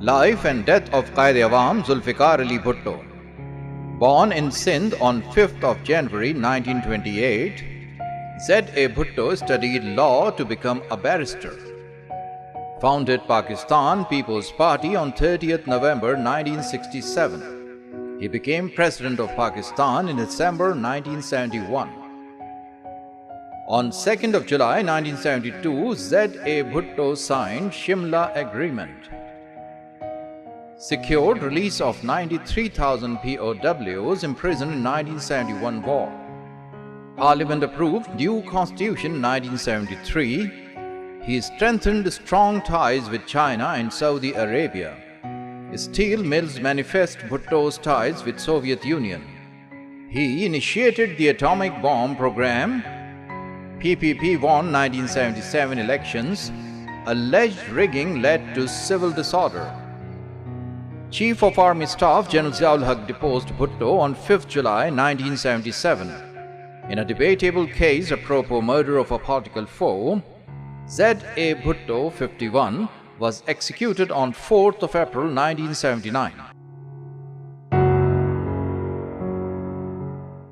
Life and death of Qaid-e-Awam Zulfikar Ali Bhutto. Born in Sindh on 5th of January 1928, Z.A. Bhutto studied law to become a barrister. Founded Pakistan People's Party on 30th November 1967. He became President of Pakistan in December 1971. On 2nd of July 1972, Z.A. Bhutto signed Shimla Agreement. Secured release of 93,000 POWs imprisoned in 1971 war. Parliament approved new constitution 1973. He strengthened strong ties with China and Saudi Arabia. Steel mills manifest Bhutto's ties with Soviet Union. He initiated the atomic bomb program. PPP won 1977 elections. Alleged rigging led to civil disorder. Chief of Army Staff General Zia-ul-Haq deposed Bhutto on 5th July 1977. In a debatable case apropos murder of a political foe, Z.A. Bhutto, 51, was executed on 4th of April 1979.